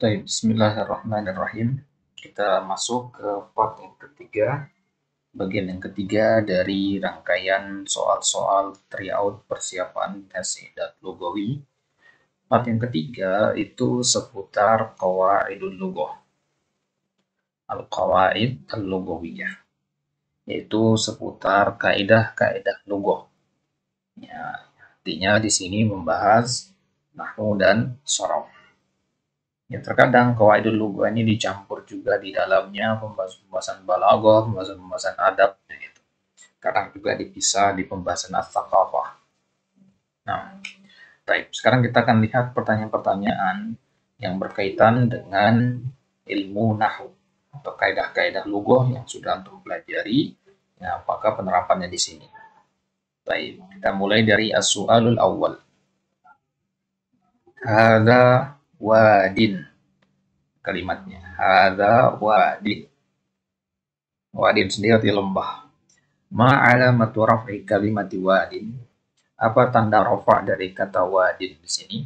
Baik, bismillahirrahmanirrahim. Kita masuk ke part yang ketiga, bagian yang ketiga dari rangkaian soal-soal tryout persiapan tes idat lugawi. Part yang ketiga itu seputar qawaidul lughah, al-qawaid al-lughawiyah, yaitu seputar kaidah-kaidah lughah. Ya, artinya di sini membahas nahwu dan shorof. Ya, terkadang qawaidul lughah ini dicampur juga di dalamnya pembahasan balaghah, pembahasan adab, gitu. Kadang juga dipisah di pembahasan as-saqafah. Nah, baik. Sekarang kita akan lihat pertanyaan-pertanyaan yang berkaitan dengan ilmu nahwu atau kaidah-kaidah lughah yang sudah antum pelajari. Ya, apakah penerapannya di sini? Baik, kita mulai dari as-su'alul awwal. Hadza wadin. Kalimatnya hadza wadin. Wadin sendiri arti lembah. Ma alamatu raf'i kalimati wadin? Apa tanda rafa dari kata wadin di sini?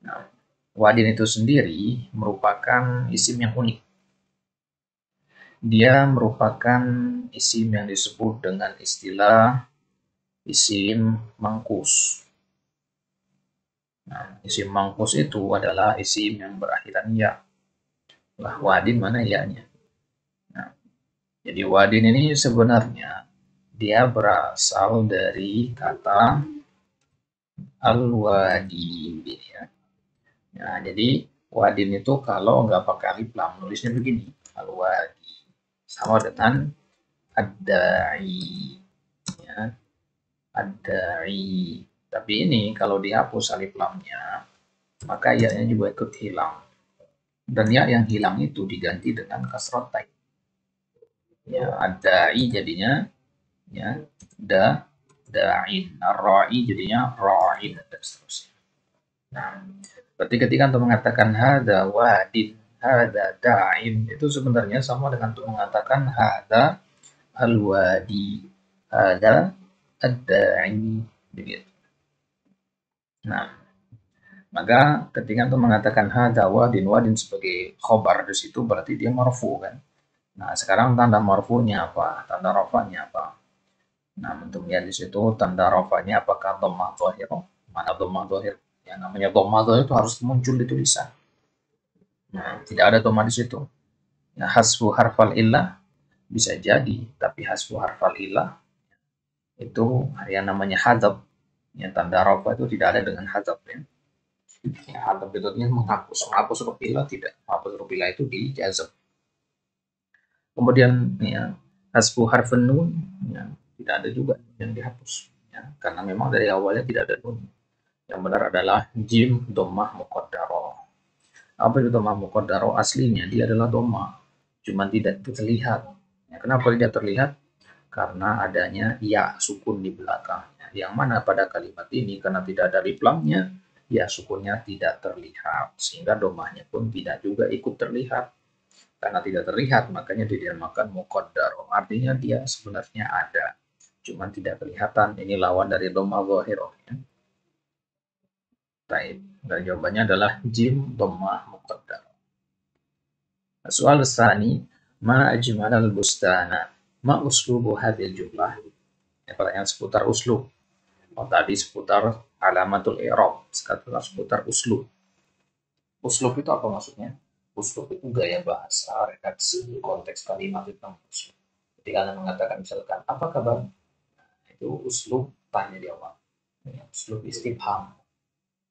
Nah, wadin itu sendiri merupakan isim yang unik. Dia merupakan isim yang disebut dengan istilah isim mangkus. Nah, isim mangkus itu adalah isim yang berakhiran ya. Lah, wadin mana ya-nya? Nah, jadi wadin ini sebenarnya dia berasal dari kata al-wadi, ya. Nah, jadi wadin itu kalau nggak pakai alif lam nulisnya begini, al-wadi, sama dengan ad-da'i, ya, ad-da'i. Tapi ini kalau dihapus alif lamnya, maka ya-nya juga ikut hilang. Dan ya yang hilang itu diganti dengan kasrotai. Ya, ad-da'i jadinya ya da'in, ar-ra'i jadinya ra'in, dan seterusnya. Nah, berarti ketika untuk mengatakan hada wadin, hada da'in, itu sebenarnya sama dengan untuk mengatakan hada al-wadi, hada ad-da'i, begitu. Nah, maka ketika untuk mengatakan hada wadin, wadin sebagai khobar di situ berarti dia marfu kan. Nah, sekarang tanda marfunya apa? Tanda rafanya apa? Nah, untuk melihat di situ tanda rafanya apakah dhammah dhahir? Mana dhammah dhahir? Yang namanya dhammah dhahir itu harus muncul di tulisan. Nah, tidak ada dhammah di situ. Ya, hasfu harfal illah bisa jadi, tapi hasfu harfal illah itu yang namanya hadab. Yang tanda rafa itu tidak ada dengan hadab ya. Ya, hadab itu artinya menghapus. Menghapus huruf illah tidak. Menghapus huruf illah itu di jazm. Kemudian ya, hasfu harfun nun ya, tidak ada juga yang dihapus ya, karena memang dari awalnya tidak ada nun. Yang benar adalah jim dhammah muqaddarah. Apa itu dhammah muqaddarah? Aslinya dia adalah dhammah, cuman tidak terlihat. Ya, kenapa tidak terlihat? Karena adanya ya sukun di belakangnya. Yang mana pada kalimat ini karena tidak ada alif lamnya, ya sukunnya tidak terlihat, sehingga dhammahnya pun tidak juga ikut terlihat. Karena tidak terlihat, makanya dinamakan muqaddar. Artinya dia sebenarnya ada, cuman tidak kelihatan. Ini lawan dari dhammah dhahirah ya. Baik, dan jawabannya adalah jim dhammah muqaddar. Soal tsani, ma ajmalal bustana, ma uslubu hadhil jumlah. Pertanyaan seputar uslub. Oh, tadi seputar alamatul i'rab, sekarang seputar uslub. Uslub itu apa maksudnya? Uslub itu gaya bahasa, redaksi, konteks kalimat itu uslub. Ketika Anda mengatakan misalkan, apa kabar? Itu uslub tanya jawab. Ya, uslub istifham.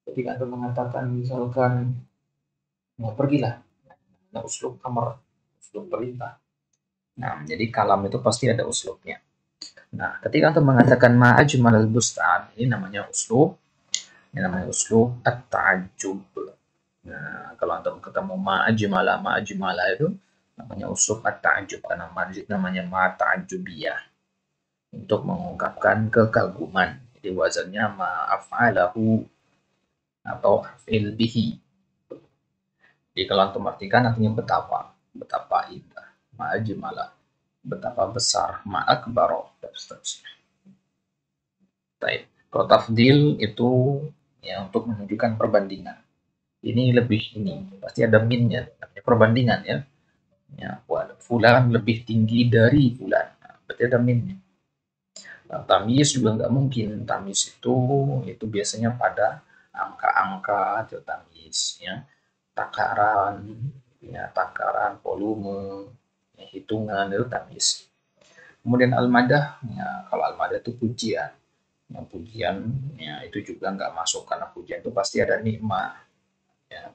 Ketika Anda mengatakan misalkan, ya pergilah. Nah, uslub amr, uslub perintah. Nah, jadi kalam itu pasti ada uslubnya. Nah, ketika Anda mengatakan ma'ajmal al-bustan, ini namanya uslub. Ini namanya uslub at-ta'ajjub. Nah, kalau antum ketemu ma'ajmala itu namanya uslub at-ta'ajjub, karena majid namanya ma-ta'ajjubiyah, untuk mengungkapkan kekaguman. Jadi wazannya ma'af'alahu atau af'il bihi. Jadi kalau antum artikan artinya betapa indah, ma'ajmala, betapa besar, ma'akbaro, dan seterusnya. Baik. Kalau tafdil itu ya untuk menunjukkan perbandingan. ini lebih ini, pasti ada minnya, namanya perbandingan ya. Ya, fulan lebih tinggi dari fulan. Nah, berarti ada minnya. Nah, tamyiz juga nggak mungkin. Tamyiz itu biasanya pada angka-angka atau tamyiz ya. Takaran, ya, takaran, volume, ya, hitungan itu tamyiz. Kemudian al-madah, ya, kalau al-madah itu pujian. Yang pujian ya itu juga nggak masuk karena pujian itu pasti ada nikmat ya.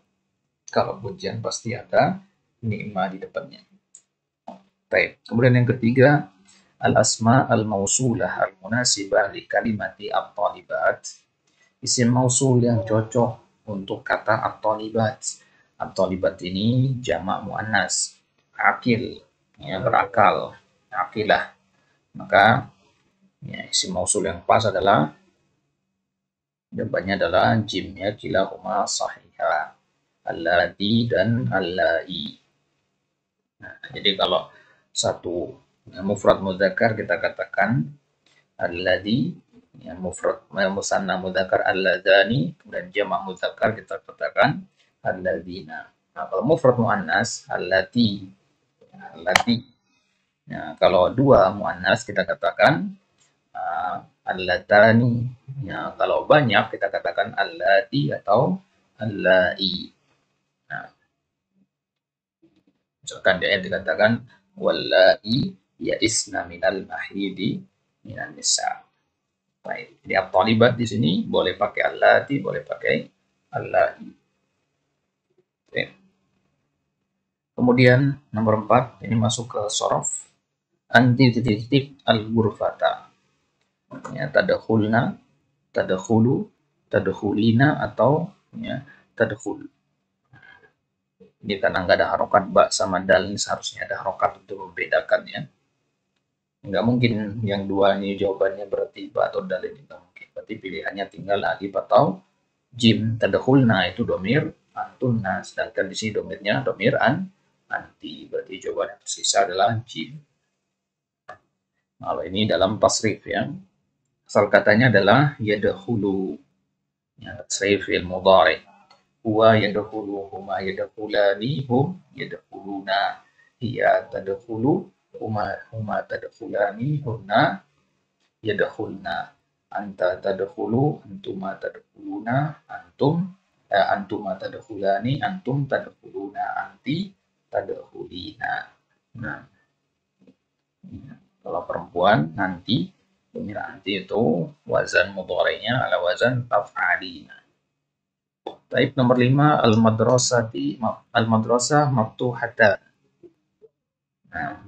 Kalau pujian pasti ada nikmat di depannya. Baik. Kemudian yang ketiga, al-asma al-mausulah al-munasibah li kalimati at-talibat. Isim mausul yang cocok untuk kata at-talibat. At-talibat ini jamak muannas, akil, ya, berakal, akilah. Maka ya, isim mausul yang pas adalah jawabannya adalah jim ya, kilahuma sahihah. Allati dan allai. Nah, jadi kalau satu ya, mufrad muzakkar kita katakan alladzi, ya, mufrad musanna muzakkar alladzani, kemudian jamak muzakkar kita katakan alladzina. Nah, kalau mufrad muannas allati, allati. Nah, kalau dua muannas kita katakan allatani. Ya, kalau banyak kita katakan allati atau allai. Nah, misalkan dia dikatakan wallai ya isna minal mahidi minan nisa. Baik. Jadi at-talibat di sini boleh pakai allati, boleh pakai allai. Kemudian nomor 4 ini masuk ke sorof. Anti titik al-ghurfata. Ya, tadakhulna, tadakhulu, tadakhulina atau ya, tadakhul. Ini karena nggak ada harokat ba sama dal, ini seharusnya ada harokat untuk membedakan ya. Nggak mungkin yang dua ini jawabannya berarti ba atau dal, ini nggak mungkin. Berarti pilihannya tinggal alif atau jim. Tadakhulna itu domir antunna, sedangkan di sini domirnya domir anti. Berarti jawaban yang tersisa adalah jim. Kalau ini dalam tasrif ya. Asal katanya adalah yadakhulu. Ya, tasrif fi'il mudhari. Huwa yadkhulu, huma yadkhulani, hum yadkhuluna, hiya tadkhulu, huma tadkhulani, hunna yadkhulna, anta tadkhulu, antuma tadkhuluna, antuma tadkhulani, antum tadkhuluna, anti tadkhulina. Nah, kalau perempuan nanti, domir anti itu wazan mudhari'nya ala wazan taf'alina. Taib nomor 5 al-madrasah maftuhatan. Nah,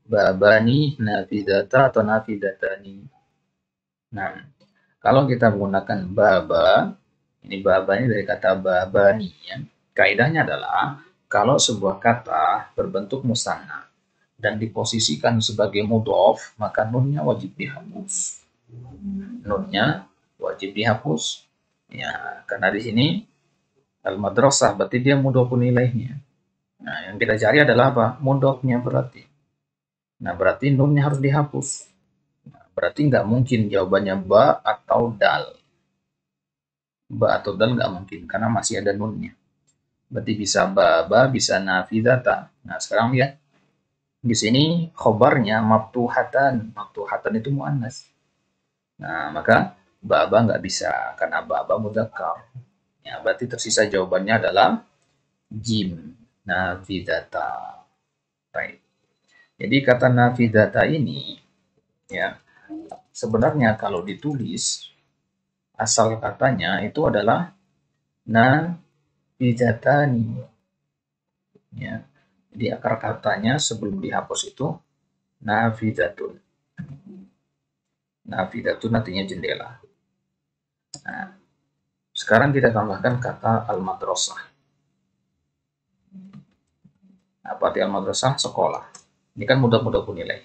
babani, nafidata atau nafidatani. Nah, kalau kita menggunakan baba, ini baba ini dari kata babani ya. Kaidahnya adalah kalau sebuah kata berbentuk musanna dan diposisikan sebagai mudhof, maka nunnya wajib dihapus. Nunnya wajib dihapus. Ya, karena di sini al-madrasah berarti dia mudhofun ilaihnya. Nah, yang kita cari adalah apa? Mudhofnya berarti. Nah, berarti nunnya harus dihapus. Nah, berarti nggak mungkin jawabannya ba atau dal. Ba atau dal nggak mungkin karena masih ada nunnya. Berarti bisa ba, bisa nafidata. Nah, sekarang lihat. Di sini khobarnya maftuhatan. Maftuhatan itu muannas. Nah, maka baba nggak bisa karena baba mudzakkar. Ya, berarti tersisa jawabannya adalah jim, nafidata. Baik. Jadi kata nafidata ini ya sebenarnya kalau ditulis asal katanya itu adalah nafidatani. Ya. Jadi akar katanya sebelum dihapus itu nafidatun. Nafidatun artinya jendela. Nah, sekarang kita tambahkan kata al-madrasah. Apa arti al-madrasah? Sekolah. Ini kan mudah-mudah nilai.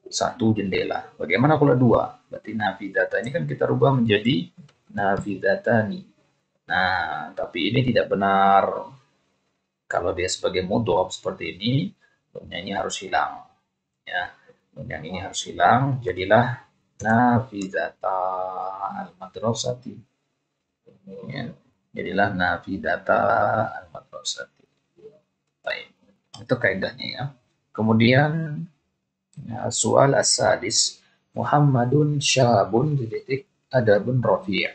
Satu jendela. Bagaimana kalau dua? Berarti nafidata ini kan kita rubah menjadi nafidatani. Nah, tapi ini tidak benar. Kalau dia sebagai mudhof seperti ini, ini harus hilang. Ya, yang ini harus hilang. Jadilah nafidata al-madrasati. Ya. Jadilah nafidata al-madrasati. Baik. Itu kaidahnya ya. Kemudian soal as-sadis, Muhammadun syabun titik adabun rafi'.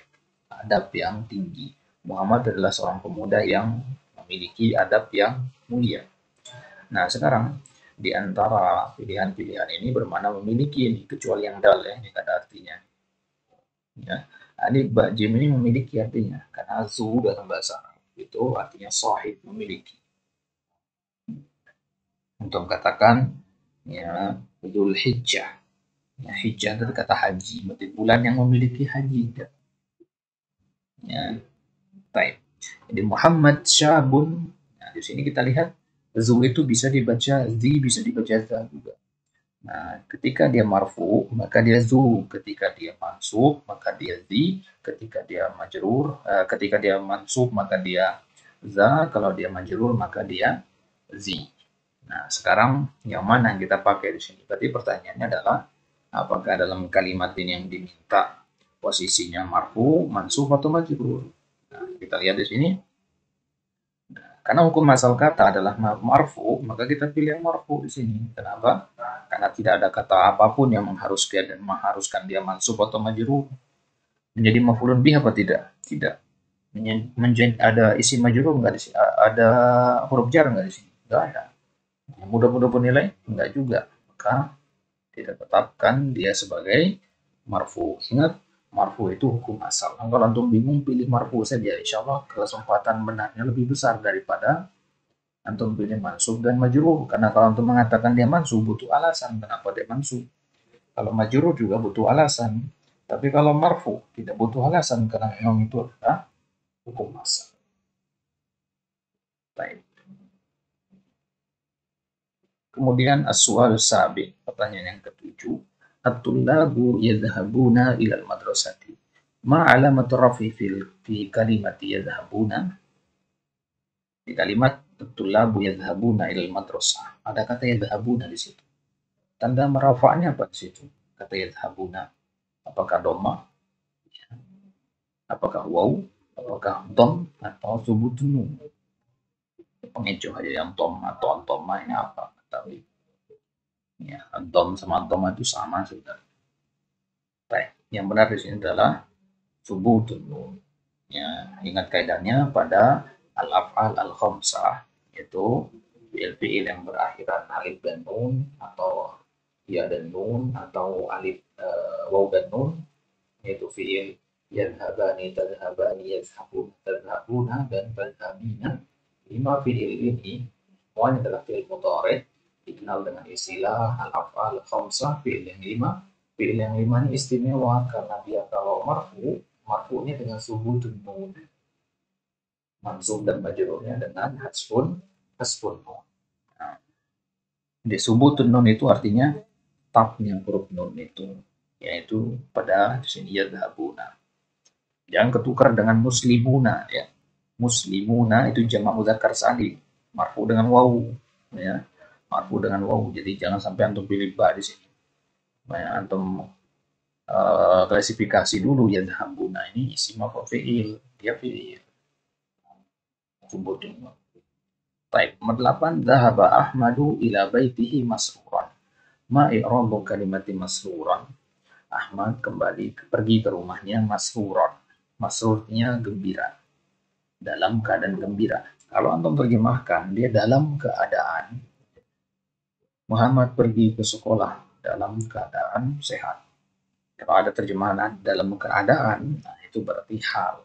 Adab yang tinggi. Muhammad adalah seorang pemuda yang memiliki adab yang mulia. Nah, sekarang di antara pilihan-pilihan ini bermakna memiliki ini, kecuali yang dal ya, ini ada artinya. Ya. Alif ba jim ini memiliki artinya, karena zu dalam bahasa Arab itu artinya sahib, memiliki. Untuk katakan ya Dzul Hijjah. Ya, Hijjah itu kata haji, berarti bulan yang memiliki haji. Ya, baik. Jadi Muhammad Syabun. Nah, di sini kita lihat zu itu bisa dibaca zi, bisa dibaca za juga. Nah, ketika dia marfu, maka dia zu. Ketika dia mansub, maka dia zi. Ketika dia majrur, ketika dia mansub, maka dia za. Kalau dia majrur, maka dia zi. Nah, sekarang yang mana yang kita pakai di sini? Berarti pertanyaannya adalah, apakah dalam kalimat ini yang diminta posisinya marfu, mansub, atau majrur? Nah, kita lihat di sini. Karena hukum asal kata adalah marfu, maka kita pilih yang marfu di sini. Kenapa? Karena tidak ada kata apapun yang mengharuskan dia mansub atau majrur. Menjadi maf'ulun bih apa tidak? Tidak. Menjadi ada isi majrur enggak di sini? Ada huruf jar enggak di sini? Enggak ada. Mudah-mudah penilai? Enggak juga. Maka kita tetapkan dia sebagai marfu. Ingat, marfu itu hukum asal. Nah, kalau antum bingung, pilih marfu saja. Insya Allah kesempatan benarnya lebih besar daripada antum pilih mansub dan majrur. Karena kalau antum mengatakan dia mansub, butuh alasan kenapa dia mansub. Kalau majrur juga butuh alasan. Tapi kalau marfu tidak butuh alasan karena memang itu adalah hukum asal. Baik. Kemudian as-su'al sabi, pertanyaan yang ketujuh. At-tullabu yadhhabuna ilal madrasati. Ma alamatu rafi fi kalimati yadhhabuna? Di kalimat at-tullabu yadhhabuna ilal madrasah. Ada kata yadhhabuna di situ. Tanda merafa'nya apa di situ? Kata yadhhabuna. Apakah dhamma? Apakah waw? Apakah dom? Atau subutun nun? Pengecuh aja yang tom atau antoma ini apa? Tapi ya, dom sama antoma itu sama sudah. Baik, yang benar di sini adalah subutun nun. Ya, ingat kaidahnya pada al-af'al al-khamsah, yaitu fi'il-fi'il yang berakhiran alif dan nun, atau ya dan nun, atau alif waw dan nun, yaitu fi'il yadhhabani, tadhhabani, yadhhabun, tadhhabuna, dan tadhhabina. 5 fi'il ini semuanya adalah fi'il mudhari, dikenal dengan istilah al-af'al khamsah, fi'il yang 5. Fi'il yang 5 ini istimewa karena dia kalau marfu'nya dengan subutun nun, mansub dan majrurnya dengan hasbun nun. Nah, di subutun nun itu artinya tapnya huruf nun itu, yaitu pada sini yadhhabuna. Jangan ketukar dengan muslimuna ya. Muslimuna itu jamak mudzakkar salim, marfu dengan waw ya. Marfu dengan waw. Jadi jangan sampai antum pilih ba di sini. Ya, antum klasifikasi dulu yadhhabuna ini isim apa fi'il, dia fi'il. Subutun. Baik, nomor 8, dhahaba Ahmadu ila baitihi masruran. Ma i'rabu kalimati masruran? Ahmad pergi ke rumahnya masruran. Masrurnya gembira. Dalam keadaan gembira. Kalau antum terjemahkan, dia dalam keadaan. Muhammad pergi ke sekolah dalam keadaan sehat. Kalau ada terjemahan dalam keadaan, nah itu berarti hal.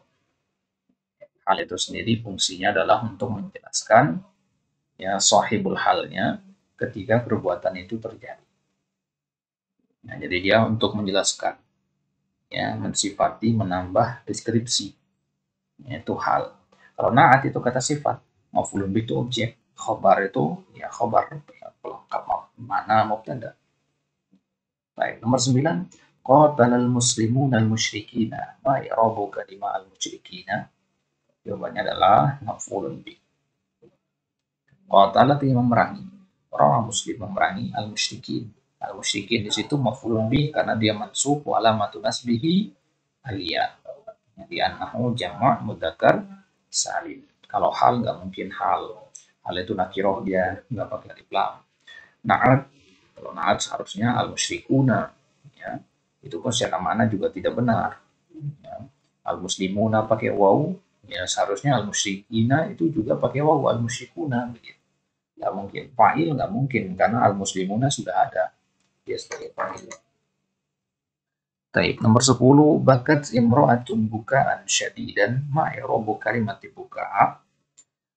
Hal itu sendiri fungsinya adalah untuk menjelaskan ya sahibul halnya ketika perbuatan itu terjadi. Nah, jadi dia untuk menjelaskan, ya, mensifati, menambah deskripsi, yaitu hal. Kalau na'at itu kata sifat, maf'ulun bih itu objek, khobar itu ya khobar, ya, pelengkap mana mubtada. Baik, nomor 9, qatalal muslimuna al musyrikina. Ma i'rabu kalimah al musyrikina? Jawabannya adalah maf'ulun bih. Qatala itu memerangi. Orang muslim memerangi al-musyrikin. Al-musyrikin di situ maf'ulun bih karena dia mansub wa alamatu nasbihi aliyah. Jadi annahu jama' mudzakkar salim. Kalau hal nggak mungkin hal. Hal itu nakiroh, dia nggak pakai alif lam. Na'at, kalau na'at seharusnya al-musyrikuna, ya. Itu pun secara mana juga tidak benar. Ya. Al-muslimuna pakai waw, ya seharusnya al-musyrikina itu juga pakai waw, al-musyrikuna begitu. Nggak mungkin. Fa'il nggak mungkin karena al-muslimuna sudah ada. Dia sebagai fa'il. Taib. Nomor 10, bakat imro'atun bukaan syadidan ma'irobu kalimati buka.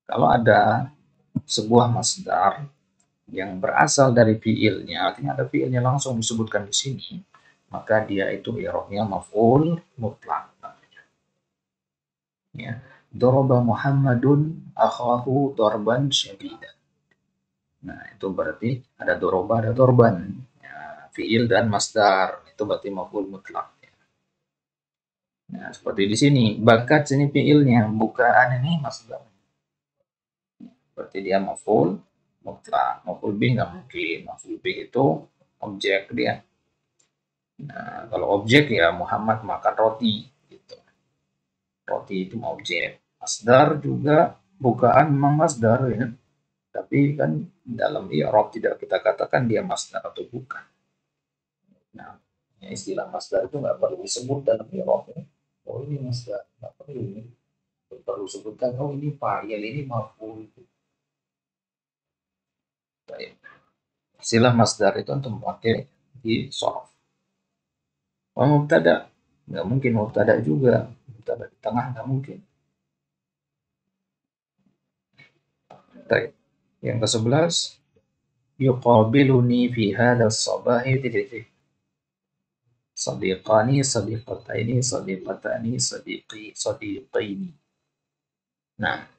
Kalau ada sebuah masdar yang berasal dari fiilnya, artinya ada fiilnya langsung disebutkan di sini, maka dia itu i'rabnya maf'ul mutlaq. Ya. Daraba Muhammadun akhahu darban syadidan. Nah, itu berarti ada doroba, ada dorban. Ya, fiil dan masdar. Itu berarti maf'ul mutlaq. Nah, seperti di sini. Bakat sini fiilnya. Bukaan ini masdar. Berarti dia maf'ul mutlaq. Maf'ul bih nggak mungkin. Maf'ul bih itu objek dia. Nah, kalau objek ya Muhammad makan roti. Gitu. Roti itu objek. Masdar juga bukaan memang masdar ya. Tapi kan dalam i'rab tidak kita katakan dia masdar atau bukan. Nah, ya istilah masdar itu nggak perlu disebut dalam i'rab. Ya. Oh ini masdar, nggak perlu. Perlu sebutkan, oh ini fa'il, ini maf'ul. Istilah masdar itu untuk memakai di shorof. Oh mubtada, nggak mungkin mubtada juga. Mubtada di tengah nggak mungkin. Baik. Yang ke-11, yuqabiluni fi hadha sabahi titik. Sadiqani, sadiqataini, sadiqatani, sadiqaini. Nah,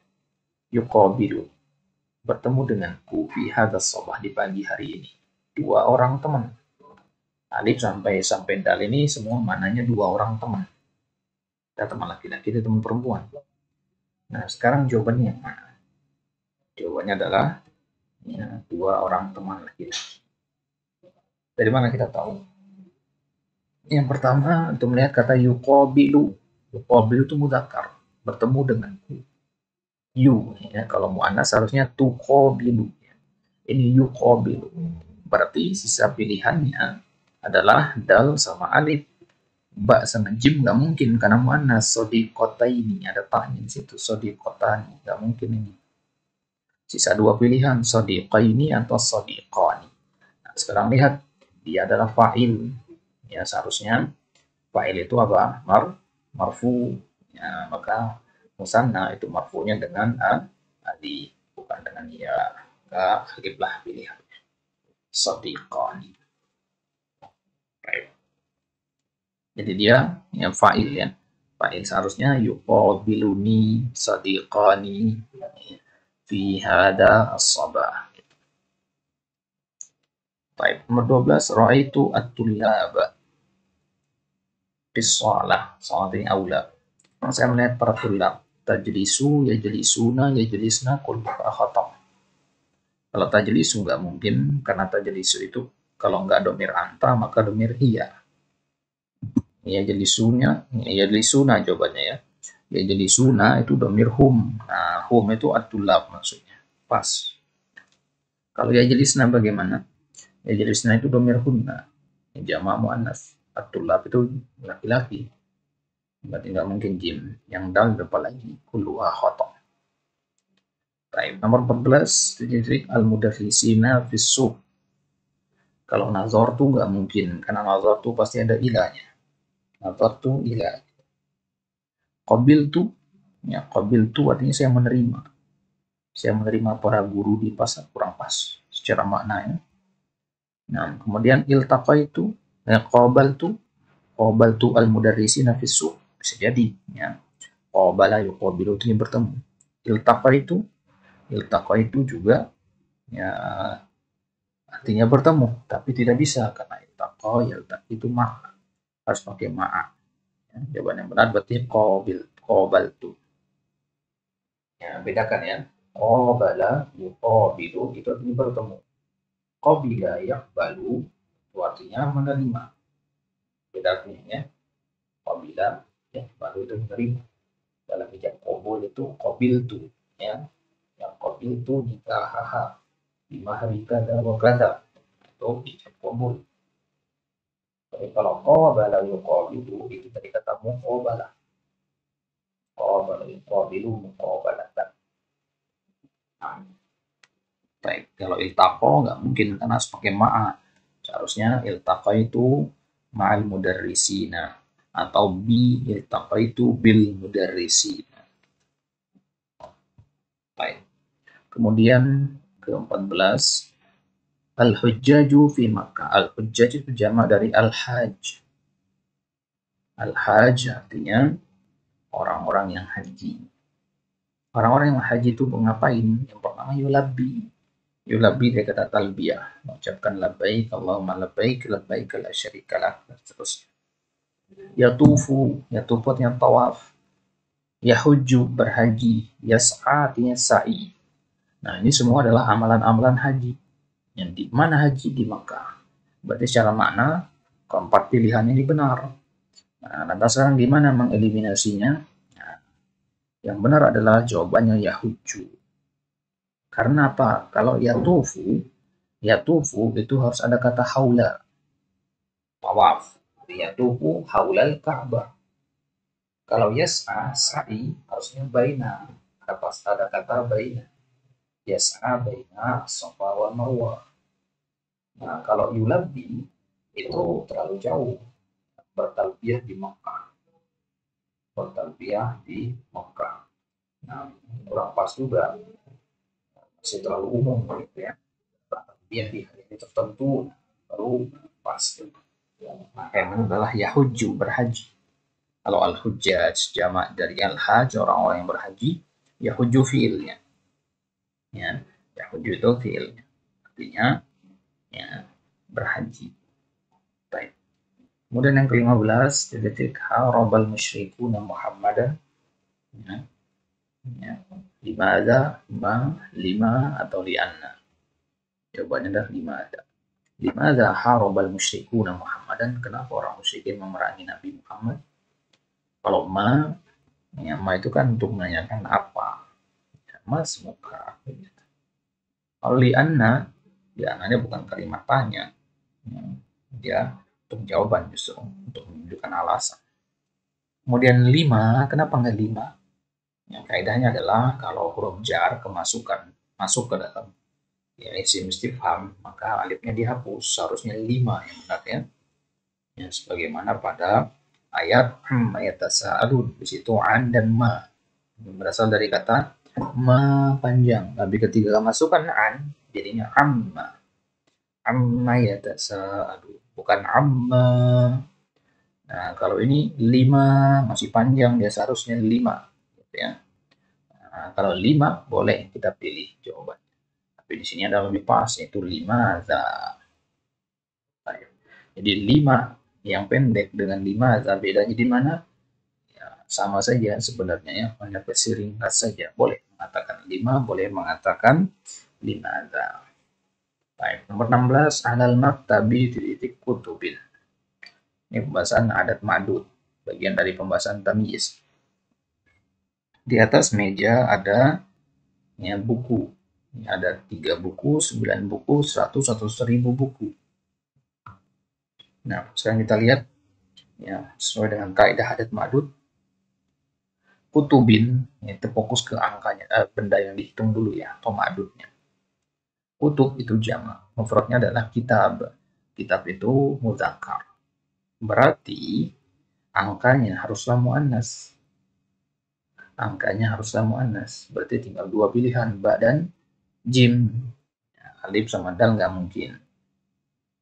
yuqabilu, bertemu denganku fi hadha sabah, di pagi hari ini. Dua orang teman. Alif sampai dal ini semua maknanya dua orang teman. Ada teman laki-laki, ada teman perempuan. Nah, sekarang jawabannya. Nah, jawabannya adalah ya, dua orang teman laki-laki. Dari mana kita tahu? Yang pertama, untuk melihat kata yuqabilu. Yuqabilu itu mudzakkar, bertemu denganku. You, ya, kalau muannas harusnya tuqabilu. Ini yuqabilu. Berarti sisa pilihannya adalah dal sama alif. Ba sama jim nggak mungkin karena muannas. Sodiqataini, ada ta'nya di situ. Sodiqatani, nggak mungkin ini. Sisa dua pilihan, sodiqaini atau sodiqani. Nah, sekarang lihat, dia adalah fa'il. Ya, seharusnya fa'il itu apa? Marfu. Ya, maka musanna itu marfunya dengan alif, bukan dengan ya. Aliflah pilihannya. Sodiqani. Baik. Jadi dia yang fa'il ya. Fa'il seharusnya yuqabiluni sadiqani fi hada as-sabah. Baik, nomor 12, ra'aitu at-tullaba bis-shalah, salat ini aula. Saya melihat para tulab, tajlisu, yajlisuna, yajlisna, kulluha khatam. Kalau tajlisu nggak mungkin, karena tajlisu itu kalau nggak domir anta, maka domir hiya. Yajlisuna jawabannya ya. Yajlisuna itu domir hum. Nah, hum itu at-tulab maksudnya. Pas. Kalau yajlisna bagaimana? Yajlisna itu domir hunna. Jama' muannas. At-tulab itu laki-laki. Berarti nggak mungkin jim. Yang dal depan lagi. Kulluha khata'. Baik, nomor 14, titik al-mudarrisina fis-suq. Kalau nazar tuh nggak mungkin, karena nazar tuh pasti ada ilahnya. Nazar tuh ilah. Qabil tuh, ya qabil tuh artinya saya menerima. Saya menerima para guru di pasar, kurang pas secara maknanya. Nah, kemudian iltaqa itu, ya qabal tuh al-mudarrisina fis-suq. Bisa jadi, ya. Qabala yuqabilu itu yang bertemu. Iltaqa itu juga ya artinya bertemu, tapi tidak bisa karena iltaqa itu ma'a, harus pakai ma'a. Ya, jawaban yang benar berarti qabal tu. Ya, bedakan ya. Qabala yuqabilu itu artinya bertemu. Qabila yaqbalu itu artinya menerima. Beda artinya ya. Qabila yaqbalu itu menerima. dalam ijab qabul itu qabil tu, ya. Yang qabil tu nikahaha di mahari kada wa kada, itu ijab qabul. Tapi kalau qabala yuqabilu itu tadi kata muqabala. Qabala yuqabilu muqabalatan. Nah, baik, kalau iltaqo nggak mungkin karena harus pakai ma'a. Seharusnya iltaqa itu ma'al mudarrisina atau bi iltaqa itu bil mudarrisina. Baik. Kemudian ke-14 al-hujjaju fi Makkah. Al-hujjaj itu jamak dari al-hajj. Al-hajj artinya orang-orang yang haji. Orang-orang yang haji itu ngapain? Yang pertama yulabbi. Yulabbi dari kata talbiyah, mengucapkan labbaik Allahumma labbaik labbaik la syarikalah dan seterusnya. Yatufu, yatufu artinya tawaf. Yahujju berhaji, yas'a artinya sa'i. Nah, ini semua adalah amalan-amalan haji. Yang di mana haji? Di Makkah. Berarti secara makna keempat pilihan ini benar. Nah, lantas sekarang gimana mengeliminasinya? Nah, yang benar adalah jawabannya yahujju. Karena apa? Kalau yatufu itu harus ada kata haula. Tawaf. Yatufu haulal Ka'bah. Kalau yas'a, sa'i, harusnya baina. Ada kata baina. Yas'a baina Safa wa Marwa. Nah, kalau yulabbi itu terlalu jauh. Bertalbiyah di Makkah. Bertalbiyah di Makkah. Nah, kurang pas juga. Masih terlalu umum gitu ya. Bertalbiyah di hari tertentu baru pas. Maka yang adalah yahujju berhaji. Kalau al-hujjaj jamak dari al-hajj orang-orang yang berhaji, yahujju fiilnya. Ya, yahujju itu fiilnya. Artinya ya berhaji. Baik. Kemudian yang ke-15 detik harabal musyrikuna Muhammadan. Ya. Ya. Limadha, lima atau lianna. Jawabannya adalah limadha. Limadha harabal musyrikuna Muhammadan? Kenapa orang musyrikin memerangi Nabi Muhammad? Kalau ya, itu kan untuk menanyakan apa. Ma semoga. Kalau lianna bukan kalimat tanya. Dia untuk jawaban justru, untuk menunjukkan alasan. Kemudian 5, kenapa nggak 5? Yang kaidahnya adalah kalau huruf jar masuk ke dalam ya isim istifham, maka alifnya dihapus, harusnya 5 yang benar ya. Ya sebagaimana pada ayat yatasaalun, di situ an dan ma berasal dari kata ma panjang, tapi ketika masukkan an jadinya amma yatasaalun, bukan amma. Nah, kalau ini 5 masih panjang, dia seharusnya 5 gitu ya. Nah, kalau 5 boleh kita pilih jawabannya. Tapi di sini ada lebih pas, yaitu 5 Jadi 5 yang pendek dengan 5 bedanya di mana? Ya, sama saja sebenarnya ya, hanya versi ringkas saja. Boleh mengatakan 5, boleh mengatakan 5 Baik, nomor 16 alal maktabi titik kutubin. Ini pembahasan adat ma'dud, bagian dari pembahasan tamyiz. Di atas meja ada ya, buku. Ada 3 buku, 9 buku, 100 atau 1000 buku. Nah, sekarang kita lihat ya, sesuai dengan kaidah adat ma'dud. Kutubin itu fokus ke angkanya, benda yang dihitung dulu ya, atau ma'dudnya. Kutub itu jamak, mufradnya adalah kitab. Kitab itu muzakkar. Berarti angkanya haruslah muannas. Berarti tinggal 2 pilihan, ba dan jim. Alif sama dal nggak mungkin.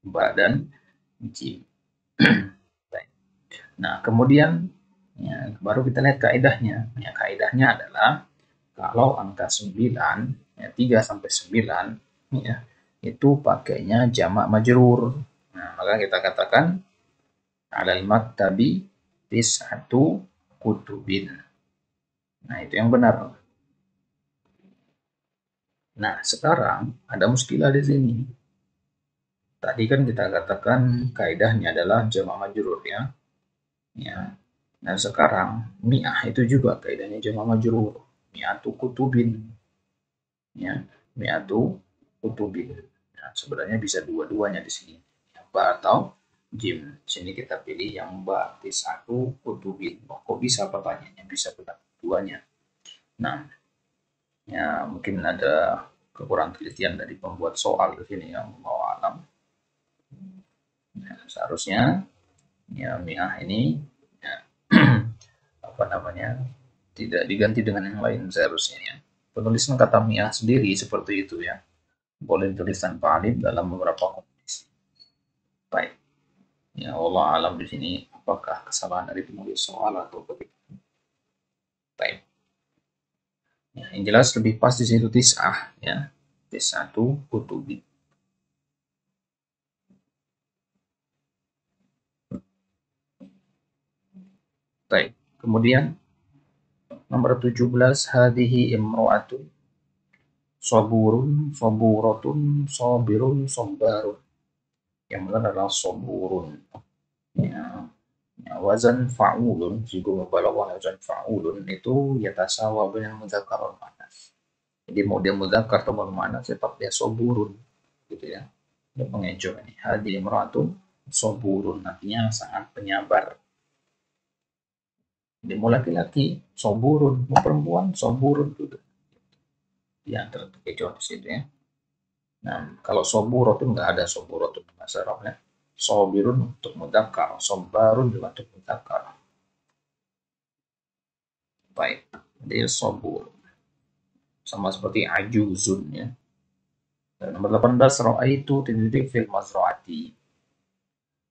Ba dan jim. Nah, kemudian ya, baru kita lihat kaidahnya. Ya, kaidahnya adalah kalau angka 9, ya, 3 sampai 9 ya, itu pakainya jamak majrur. Nah, maka kita katakan alal maktabi tis'atu kutubin. Nah, itu yang benar. Nah, sekarang ada muskilah di sini. Tadi kan kita katakan kaidahnya adalah jamak majrur ya. Ya. Nah sekarang mi'ah itu juga kaidahnya jamak majrur. Mi'atu kutubin, ya, mi'atu kutubin. Nah, sebenarnya bisa dua-duanya di sini. Ba atau jim. Di sini kita pilih yang ba, tis'atu kutubin. Oh, kok bisa pertanyaannya? Bisa keduanya. Nah, ya mungkin ada kekurangan telitian dari pembuat soal di sini yang mau alam. Ya, seharusnya ya mi'ah ini ya, apa namanya tidak diganti dengan yang lain seharusnya ya. Penulisan kata mi'ah sendiri seperti itu ya. Boleh ditulis tanpa alif dalam beberapa kondisi. Baik. Ya Allah alam di sini apakah kesalahan dari penulis soal atau ketik. Baik. Ya, yang jelas lebih pas di situ tis'ah ya. Tis'atu kutubi. Baik. Kemudian nomor 17 hadhihi imra'atun saburun saburatun sabirun sabarun. Yang benar adalah saburun. Ya, ya, wazan fa'ulun jika mubalaghah wazan fa'ulun itu yatasawa dengan mudzakkar wal muannas. Jadi mau dia mudzakkar atau wal muannas tetap dia saburun gitu ya. Ada pengejo ini. Hadhihi imra'atun saburun artinya sangat penyabar. Jadi mau laki-laki saburun, mau perempuan saburun gitu. Di antara pengejo di situ ya. Nah, kalau soburotun nggak ada soburotun bahasa Arabnya. Sobirun untuk mudzakkar, sobarun juga untuk mudzakkar. Baik, dia sobur. Sama seperti ajuzun ya. Dan nomor 18 ra'aitu titik fil mazraati.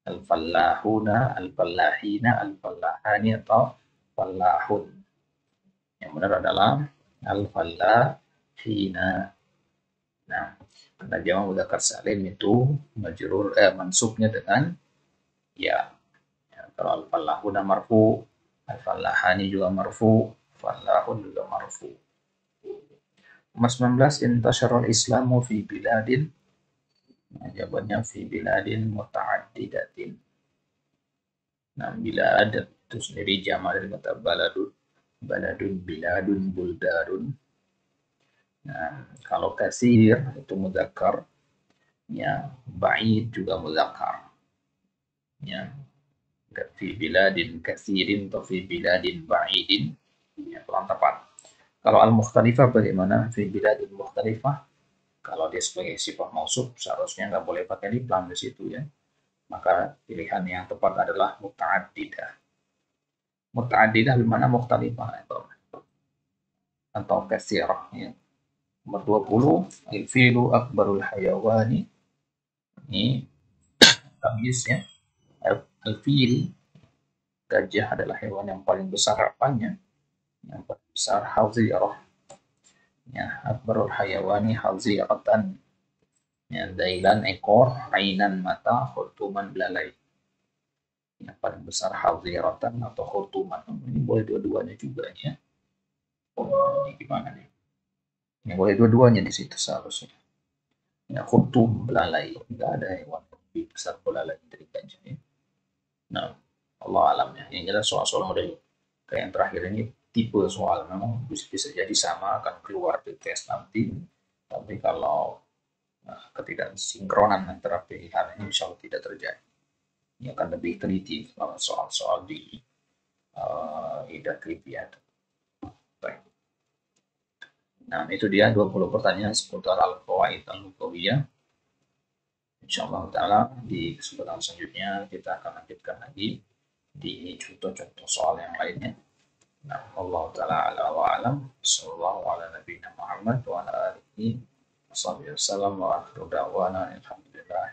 Al-fallahuna, al-fallahina, al-fallahani atau fallahun. Yang benar adalah al-fallahina. Nah, karena jamak mudzakkar salim itu mansubnya dengan ya. Ya, kalau al-fallahuna marfu, al-fallahani juga marfu, fallahun juga marfu. Nomor 19 intasyarul islamu fi biladin. Nah, jawabannya fi biladin muta'addidatin. Nah, bilad itu sendiri jamak dari kata baladun, baladun, biladun, buldarun. Nah, kalau kasir itu mudzakkar, ya, ba'id juga mudzakkar. Ya, fi biladin kasirin atau fi biladin ba'idin, ya, kurang tepat. Kalau al-mukhtalifah bagaimana? Fi biladin mukhtalifah, kalau dia sebagai sifat mausuf seharusnya nggak boleh pakai alif lam di situ ya. Maka pilihan yang tepat adalah muta'addidah. Muta'addidah bagaimana mukhtalifah atau katsirah ya. Nomor 20 al-filu akbarul hayawani. Ini tamyiz ya. Al-fil, gajah adalah hewan yang paling besar apanya? Yang paling besar hazirah. Ya, akbarul hayawani haziratan. Ya, dailan ekor, ainan mata, khurtuman belalai. Yang paling besar haziratan atau khurtuman. Ini boleh dua-duanya juga ya. Oh, ini gimana nih? Ini boleh dua-duanya di situ seharusnya. Ya, khurtum belalai. Tidak ada hewan lebih besar belalai dari gajah ya. Nah, Allah alamnya. Yang jelas soal-soal model kayak yang terakhir ini tipe soal memang bisa jadi sama akan keluar di tes nanti. Tapi kalau ketidaksinkronan antara pilihan ini insya Allah tidak terjadi. Ini akan lebih teliti soal-soal di ida trivia. Baik. Nah, itu dia 20 pertanyaan seputar al-qawaid al-lughawiyah. Insyaallah taala di kesempatan selanjutnya kita akan lanjutkan lagi di contoh-contoh soal yang lainnya. Nah, Allah taala ala wa alam. Sallallahu ala nabiyina Muhammad wa ala alihi wasallam wa akhiru da'wana alhamdulillah.